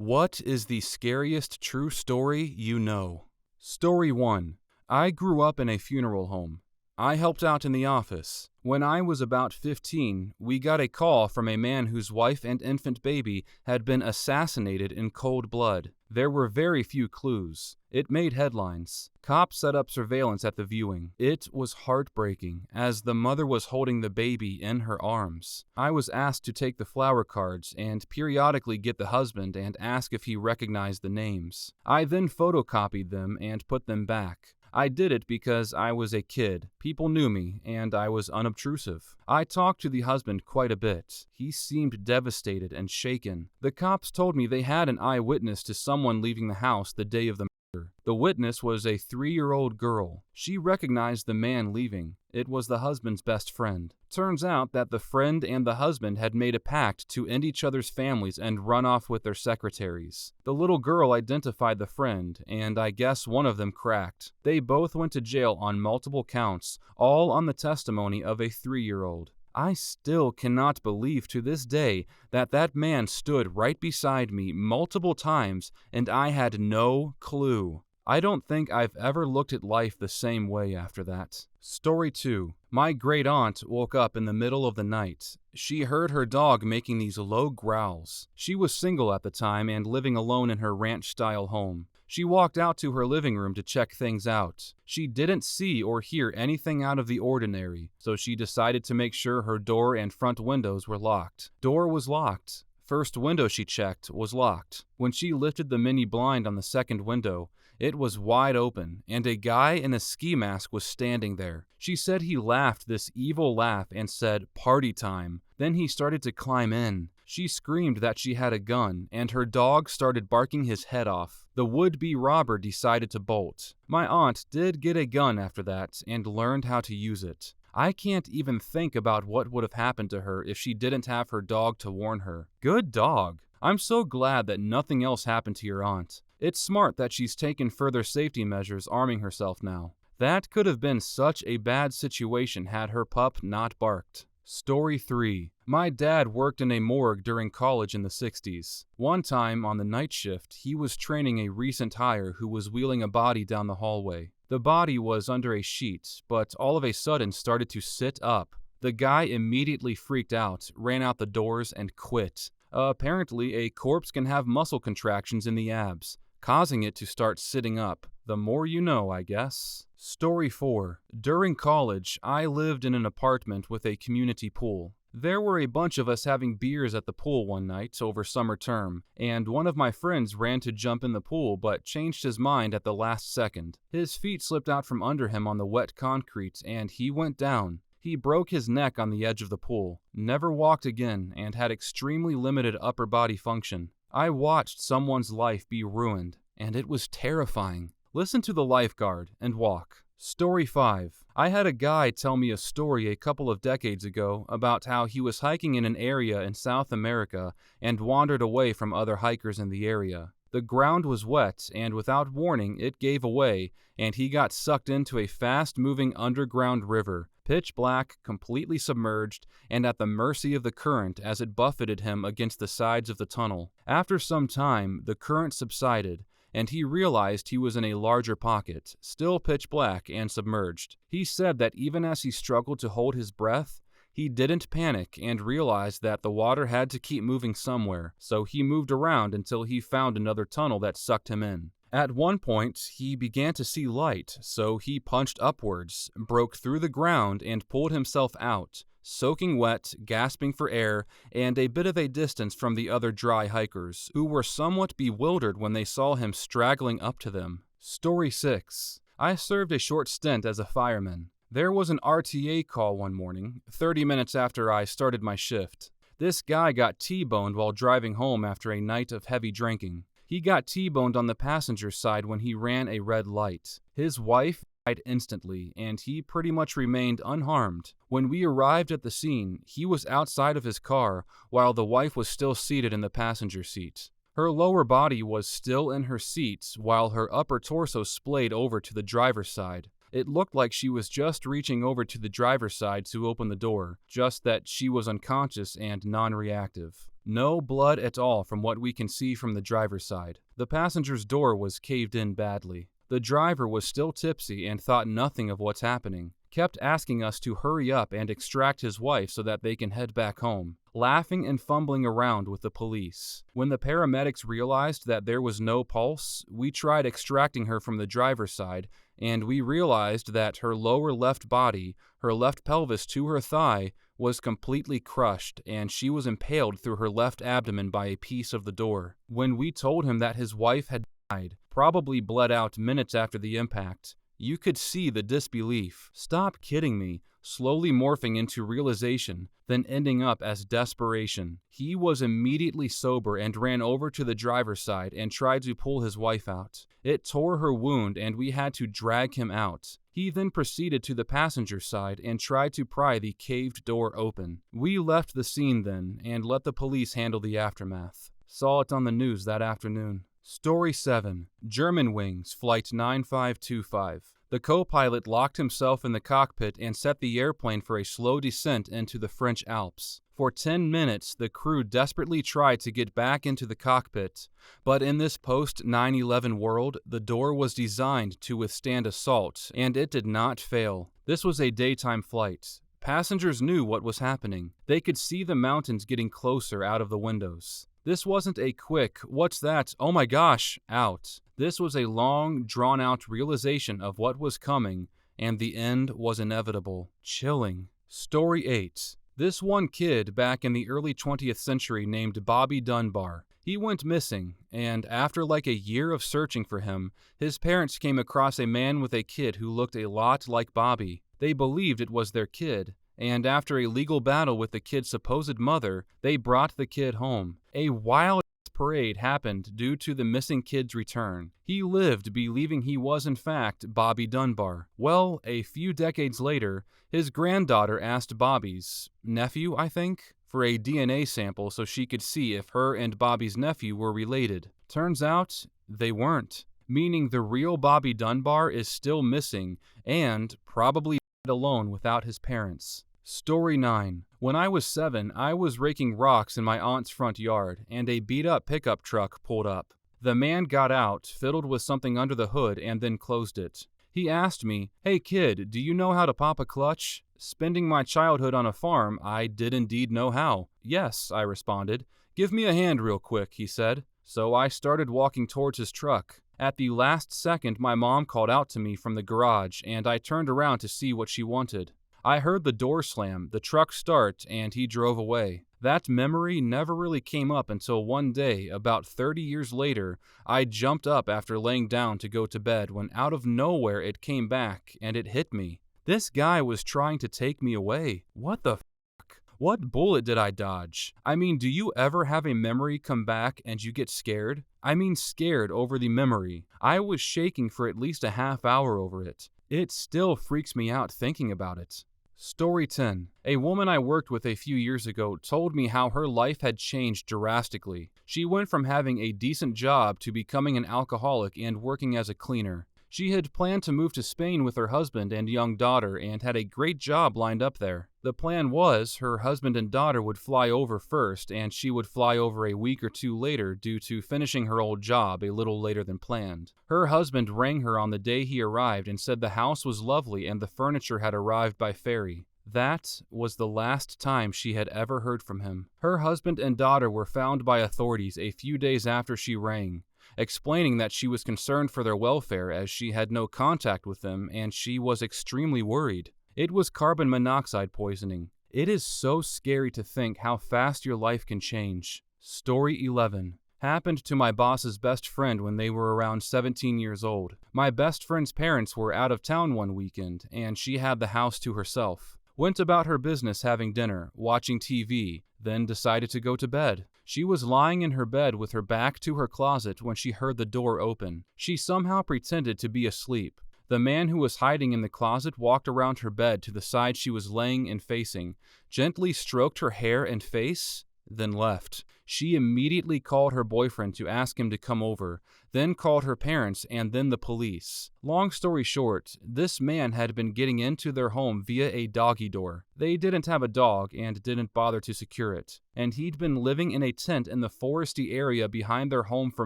What is the scariest true story you know? Story 1. I grew up in a funeral home. I helped out in the office. When I was about 15, we got a call from a man whose wife and infant baby had been assassinated in cold blood. There were very few clues. It made headlines. Cops set up surveillance at the viewing. It was heartbreaking, as the mother was holding the baby in her arms. I was asked to take the flower cards and periodically get the husband and ask if he recognized the names. I then photocopied them and put them back. I did it because I was a kid, people knew me, and I was unobtrusive. I talked to the husband quite a bit. He seemed devastated and shaken. The cops told me they had an eyewitness to someone leaving the house the day of the murder. The witness was a 3-year-old girl. She recognized the man leaving. It was the husband's best friend. Turns out that the friend and the husband had made a pact to end each other's families and run off with their secretaries. The little girl identified the friend, and I guess one of them cracked. They both went to jail on multiple counts, all on the testimony of a 3-year-old. I still cannot believe to this day that that man stood right beside me multiple times and I had no clue. I don't think I've ever looked at life the same way after that. Story 2. My great-aunt woke up in the middle of the night. She heard her dog making these low growls. She was single at the time and living alone in her ranch-style home. She walked out to her living room to check things out. She didn't see or hear anything out of the ordinary, so she decided to make sure her door and front windows were locked. Door was locked. First window she checked was locked. When she lifted the mini blind on the second window, it was wide open, and a guy in a ski mask was standing there. She said he laughed this evil laugh and said, "Party time." Then he started to climb in. She screamed that she had a gun, and her dog started barking his head off. The would-be robber decided to bolt. My aunt did get a gun after that and learned how to use it. I can't even think about what would have happened to her if she didn't have her dog to warn her. Good dog. I'm so glad that nothing else happened to your aunt. It's smart that she's taken further safety measures arming herself now. That could have been such a bad situation had her pup not barked. Story 3. My dad worked in a morgue during college in the 60s. One time on the night shift, he was training a recent hire who was wheeling a body down the hallway. The body was under a sheet, but all of a sudden started to sit up. The guy immediately freaked out, ran out the doors, and quit. Apparently, a corpse can have muscle contractions in the abs, causing it to start sitting up. The more you know, I guess. Story 4. During college, I lived in an apartment with a community pool. There were a bunch of us having beers at the pool one night over summer term, and one of my friends ran to jump in the pool but changed his mind at the last second. His feet slipped out from under him on the wet concrete and he went down. He broke his neck on the edge of the pool, never walked again, and had extremely limited upper body function. I watched someone's life be ruined, and it was terrifying. Listen to the lifeguard and walk. Story 5. I had a guy tell me a story a couple of decades ago about how he was hiking in an area in South America and wandered away from other hikers in the area. The ground was wet, and without warning, it gave away, and he got sucked into a fast-moving underground river, pitch black, completely submerged, and at the mercy of the current as it buffeted him against the sides of the tunnel. After some time, the current subsided, and he realized he was in a larger pocket, still pitch black and submerged. He said that even as he struggled to hold his breath, he didn't panic and realized that the water had to keep moving somewhere, so he moved around until he found another tunnel that sucked him in. At one point, he began to see light, so he punched upwards, broke through the ground, and pulled himself out, soaking wet, gasping for air, and a bit of a distance from the other dry hikers, who were somewhat bewildered when they saw him straggling up to them. Story 6. I served a short stint as a fireman. There was an RTA call one morning, 30 minutes after I started my shift. This guy got T-boned while driving home after a night of heavy drinking. He got T-boned on the passenger side when he ran a red light. His wife died instantly, and he pretty much remained unharmed. When we arrived at the scene, he was outside of his car, while the wife was still seated in the passenger seat. Her lower body was still in her seat, while her upper torso splayed over to the driver's side. It looked like she was just reaching over to the driver's side to open the door, just that she was unconscious and non-reactive. No blood at all from what we can see from the driver's side. The passenger's door was caved in badly. The driver was still tipsy and thought nothing of what's happening. Kept asking us to hurry up and extract his wife so that they can head back home, laughing and fumbling around with the police. When the paramedics realized that there was no pulse, we tried extracting her from the driver's side, and we realized that her lower left body, her left pelvis to her thigh, was completely crushed, and she was impaled through her left abdomen by a piece of the door. When we told him that his wife had died, probably bled out minutes after the impact, you could see the disbelief, stop kidding me, slowly morphing into realization, then ending up as desperation. He was immediately sober and ran over to the driver's side and tried to pull his wife out. It tore her wound and we had to drag him out. He then proceeded to the passenger side and tried to pry the caved door open. We left the scene then and let the police handle the aftermath. Saw it on the news that afternoon. Story 7. Germanwings, Flight 9525. The co-pilot locked himself in the cockpit and set the airplane for a slow descent into the French Alps. For 10 minutes, the crew desperately tried to get back into the cockpit, but in this post-9/11 world, the door was designed to withstand assault, and it did not fail. This was a daytime flight. Passengers knew what was happening. They could see the mountains getting closer out of the windows. This wasn't a quick, "What's that? Oh my gosh," out. This was a long, drawn-out realization of what was coming, and the end was inevitable. Chilling. Story 8. This one kid back in the early 20th century named Bobby Dunbar. He went missing, and after like a year of searching for him, his parents came across a man with a kid who looked a lot like Bobby. They believed it was their kid, and after a legal battle with the kid's supposed mother, they brought the kid home. A wild parade happened due to the missing kid's return. He lived believing he was in fact Bobby Dunbar. Well, a few decades later, his granddaughter asked Bobby's nephew, I think, for a DNA sample so she could see if her and Bobby's nephew were related. Turns out, they weren't, meaning the real Bobby Dunbar is still missing and probably alone without his parents. Story 9. When I was 7, I was raking rocks in my aunt's front yard, and a beat-up pickup truck pulled up. The man got out, fiddled with something under the hood, and then closed it. He asked me, "Hey kid, do you know how to pop a clutch?" Spending my childhood on a farm, I did indeed know how. "Yes," I responded. "Give me a hand real quick," he said. So I started walking towards his truck. At the last second, my mom called out to me from the garage, and I turned around to see what she wanted. I heard the door slam, the truck start, and he drove away. That memory never really came up until one day, about 30 years later, I jumped up after laying down to go to bed when out of nowhere it came back, and it hit me. This guy was trying to take me away. What the fuck? What bullet did I dodge? I mean, do you ever have a memory come back and you get scared? I mean scared over the memory. I was shaking for at least a half hour over it. It still freaks me out thinking about it. Story 10. A woman I worked with a few years ago told me how her life had changed drastically. She went from having a decent job to becoming an alcoholic and working as a cleaner. She had planned to move to Spain with her husband and young daughter and had a great job lined up there. The plan was her husband and daughter would fly over first and she would fly over a week or two later due to finishing her old job a little later than planned. Her husband rang her on the day he arrived and said the house was lovely and the furniture had arrived by ferry. That was the last time she had ever heard from him. Her husband and daughter were found by authorities a few days after she rang, explaining that she was concerned for their welfare as she had no contact with them and she was extremely worried. It was carbon monoxide poisoning. It is so scary to think how fast your life can change. Story 11. Happened to my boss's best friend when they were around 17 years old. My best friend's parents were out of town one weekend and she had the house to herself. Went about her business having dinner, watching TV, then decided to go to bed. She was lying in her bed with her back to her closet when she heard the door open. She somehow pretended to be asleep. The man who was hiding in the closet walked around her bed to the side she was laying and facing, gently stroked her hair and face, then left. She immediately called her boyfriend to ask him to come over, then called her parents and then the police. Long story short, this man had been getting into their home via a doggy door. They didn't have a dog and didn't bother to secure it, and he'd been living in a tent in the foresty area behind their home for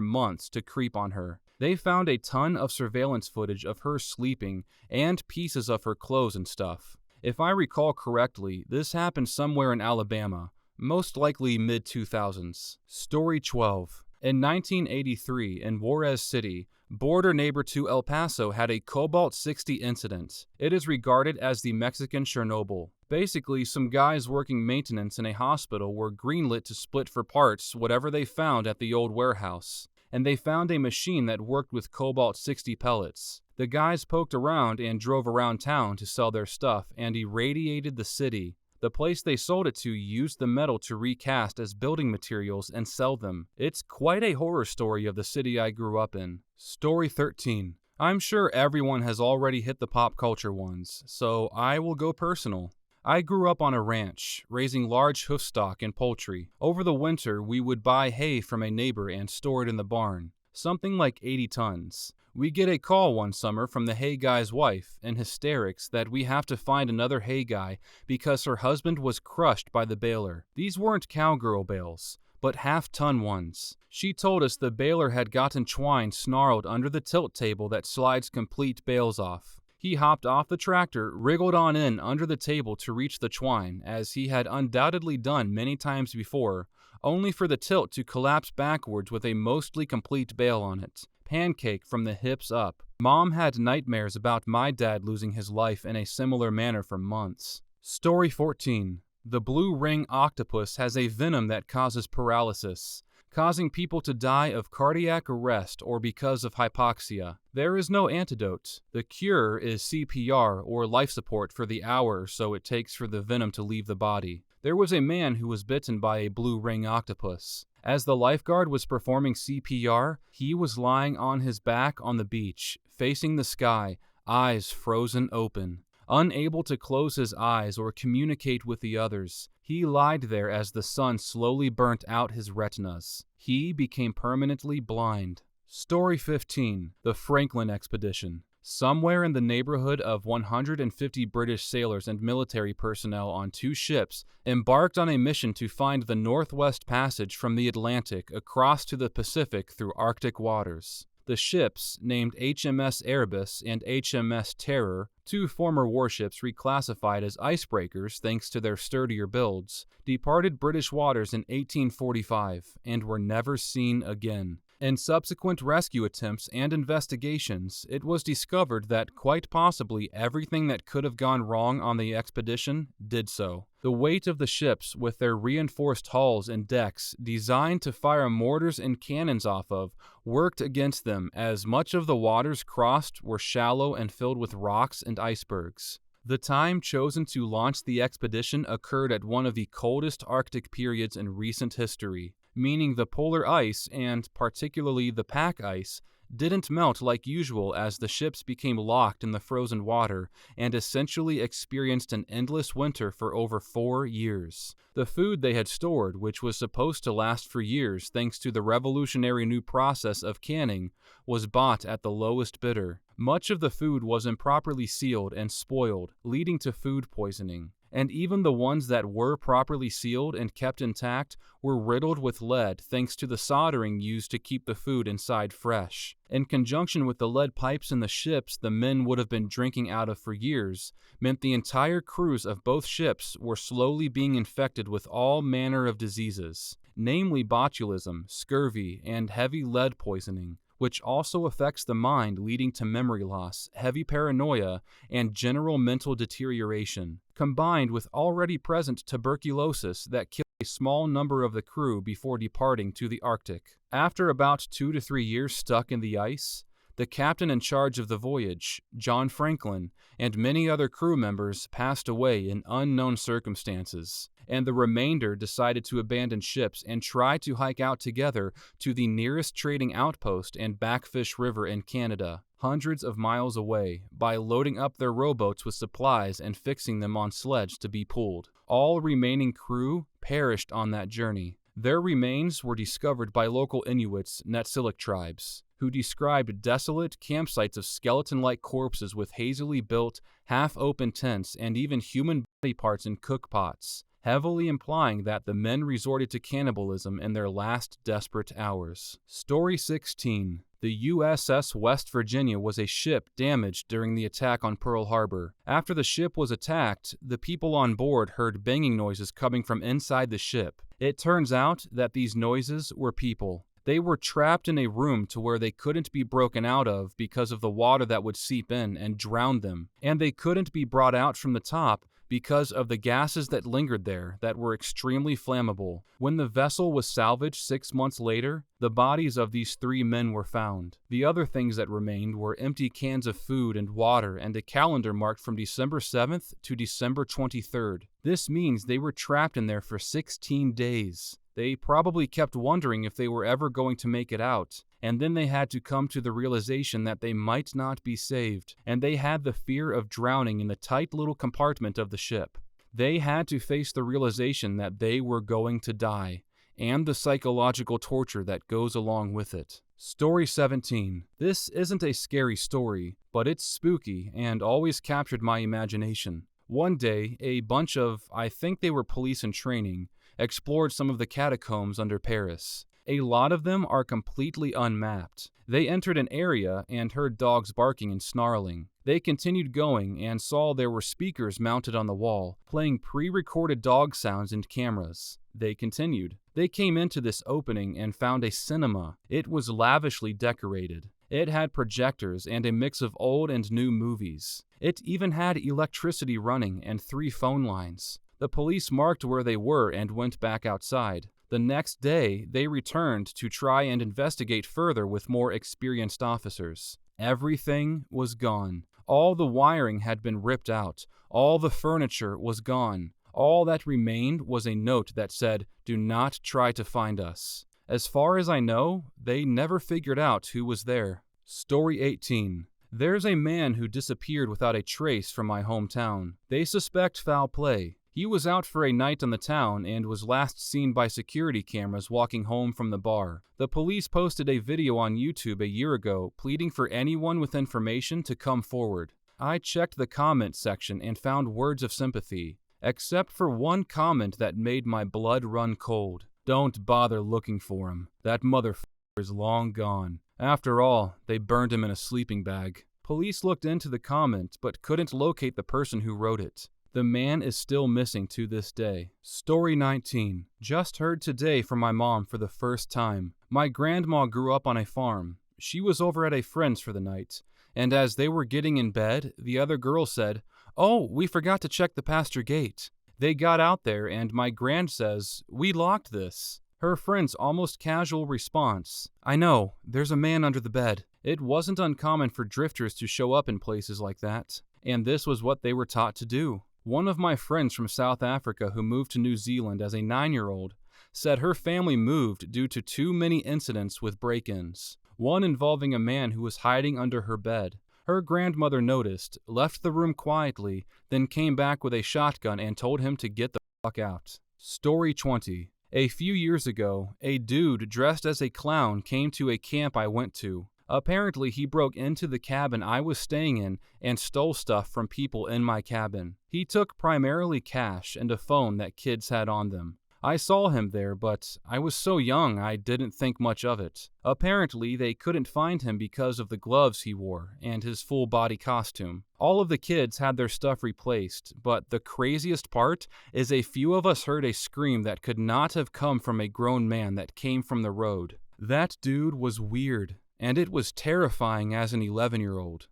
months to creep on her. They found a ton of surveillance footage of her sleeping and pieces of her clothes and stuff. If I recall correctly, this happened somewhere in Alabama, most likely mid-2000s. Story 12. In 1983, in Juarez City, border neighbor to El Paso had a Cobalt-60 incident. It is regarded as the Mexican Chernobyl. Basically, some guys working maintenance in a hospital were greenlit to split for parts whatever they found at the old warehouse, and they found a machine that worked with Cobalt-60 pellets. The guys poked around and drove around town to sell their stuff and irradiated the city. The place they sold it to used the metal to recast as building materials and sell them. It's quite a horror story of the city I grew up in. Story 13. I'm sure everyone has already hit the pop culture ones, so I will go personal. I grew up on a ranch, raising large hoofstock and poultry. Over the winter, we would buy hay from a neighbor and store it in the barn, something like 80 tons. We get a call one summer from the hay guy's wife, in hysterics, that we have to find another hay guy because her husband was crushed by the baler. These weren't cowgirl bales, but half-ton ones. She told us the baler had gotten twine snarled under the tilt table that slides complete bales off. He hopped off the tractor, wriggled on in under the table to reach the twine, as he had undoubtedly done many times before, only for the tilt to collapse backwards with a mostly complete bale on it. Pancake from the hips up. Mom had nightmares about my dad losing his life in a similar manner for months. Story 14. The blue ring octopus has a venom that causes paralysis, causing people to die of cardiac arrest or because of hypoxia. There is no antidote. The cure is CPR, or life support, for the hour or so it takes for the venom to leave the body. There was a man who was bitten by a blue ring octopus. As the lifeguard was performing CPR, he was lying on his back on the beach, facing the sky, eyes frozen open. Unable to close his eyes or communicate with the others, he lied there as the sun slowly burnt out his retinas. He became permanently blind. Story 15. The Franklin Expedition. Somewhere in the neighborhood of 150 British sailors and military personnel on 2 ships embarked on a mission to find the Northwest Passage from the Atlantic across to the Pacific through Arctic waters. The ships, named HMS Erebus and HMS Terror, 2 former warships reclassified as icebreakers thanks to their sturdier builds, departed British waters in 1845 and were never seen again. In subsequent rescue attempts and investigations, it was discovered that quite possibly everything that could have gone wrong on the expedition did so. The weight of the ships, with their reinforced hulls and decks designed to fire mortars and cannons off of, worked against them, as much of the waters crossed were shallow and filled with rocks and icebergs. The time chosen to launch the expedition occurred at one of the coldest Arctic periods in recent history, meaning the polar ice, and particularly the pack ice, didn't melt like usual as the ships became locked in the frozen water and essentially experienced an endless winter for over 4 years. The food they had stored, which was supposed to last for years thanks to the revolutionary new process of canning, was bought at the lowest bidder. Much of the food was improperly sealed and spoiled, leading to food poisoning. And even the ones that were properly sealed and kept intact were riddled with lead thanks to the soldering used to keep the food inside fresh. In conjunction with the lead pipes in the ships the men would have been drinking out of for years, meant the entire crews of both ships were slowly being infected with all manner of diseases, namely botulism, scurvy, and heavy lead poisoning, which also affects the mind, leading to memory loss, heavy paranoia, and general mental deterioration, combined with already present tuberculosis that killed a small number of the crew before departing to the Arctic. After about 2 to 3 years stuck in the ice, the captain in charge of the voyage, John Franklin, and many other crew members passed away in unknown circumstances, and the remainder decided to abandon ships and try to hike out together to the nearest trading outpost and Backfish River in Canada. hundreds of miles away, by loading up their rowboats with supplies and fixing them on sleds to be pulled. All remaining crew perished on that journey. Their remains were discovered by local Inuits, Netsilik tribes, who described desolate campsites of skeleton-like corpses with hazily built, half-open tents and even human body parts in cookpots, heavily implying that the men resorted to cannibalism in their last desperate hours. Story 16. The USS West Virginia was a ship damaged during the attack on Pearl Harbor. After the ship was attacked, the people on board heard banging noises coming from inside the ship. It turns out that these noises were people. They were trapped in a room to where they couldn't be broken out of because of the water that would seep in and drown them, and they couldn't be brought out from the top because of the gases that lingered there that were extremely flammable. When the vessel was salvaged 6 months later, the bodies of these 3 men were found. The other things that remained were empty cans of food and water and a calendar marked from December 7th to December 23rd. This means they were trapped in there for 16 days. They probably kept wondering if they were ever going to make it out, and then they had to come to the realization that they might not be saved, and they had the fear of drowning in the tight little compartment of the ship. They had to face the realization that they were going to die, and the psychological torture that goes along with it. Story 17. This isn't a scary story, but it's spooky and always captured my imagination. One day, a bunch of, I think they were police in training, explored some of the catacombs under Paris. A lot of them are completely unmapped. They entered an area and heard dogs barking and snarling. They continued going and saw there were speakers mounted on the wall, playing pre-recorded dog sounds and cameras. They continued. They came into this opening and found a cinema. It was lavishly decorated. It had projectors and a mix of old and new movies. It even had electricity running and 3 phone lines. The police marked where they were and went back outside. The next day, they returned to try and investigate further with more experienced officers. Everything was gone. All the wiring had been ripped out. All the furniture was gone. All that remained was a note that said, "Do not try to find us." As far as I know, they never figured out who was there. Story 18. There's a man who disappeared without a trace from my hometown. They suspect foul play. He was out for a night on the town and was last seen by security cameras walking home from the bar. The police posted a video on YouTube a year ago pleading for anyone with information to come forward. I checked the comment section and found words of sympathy, except for one comment that made my blood run cold. "Don't bother looking for him. That motherfucker is long gone. After all, they burned him in a sleeping bag." Police looked into the comment but couldn't locate the person who wrote it. The man is still missing to this day. Story 19. Just heard today from my mom for the first time. My grandma grew up on a farm. She was over at a friend's for the night, and as they were getting in bed, the other girl said, "Oh, we forgot to check the pasture gate." They got out there, and my grand says, "We locked this." Her friend's almost casual response, "I know, there's a man under the bed." It wasn't uncommon for drifters to show up in places like that, and this was what they were taught to do. One of my friends from South Africa who moved to New Zealand as a 9-year-old said her family moved due to too many incidents with break-ins, one involving a man who was hiding under her bed. Her grandmother noticed, left the room quietly, then came back with a shotgun and told him to get the fuck out. Story 20. A few years ago, a dude dressed as a clown came to a camp I went to. Apparently, he broke into the cabin I was staying in and stole stuff from people in my cabin. He took primarily cash and a phone that kids had on them. I saw him there, but I was so young I didn't think much of it. Apparently, they couldn't find him because of the gloves he wore and his full body costume. All of the kids had their stuff replaced, but the craziest part is a few of us heard a scream that could not have come from a grown man that came from the road. That dude was weird, and it was terrifying as an 11-year-old.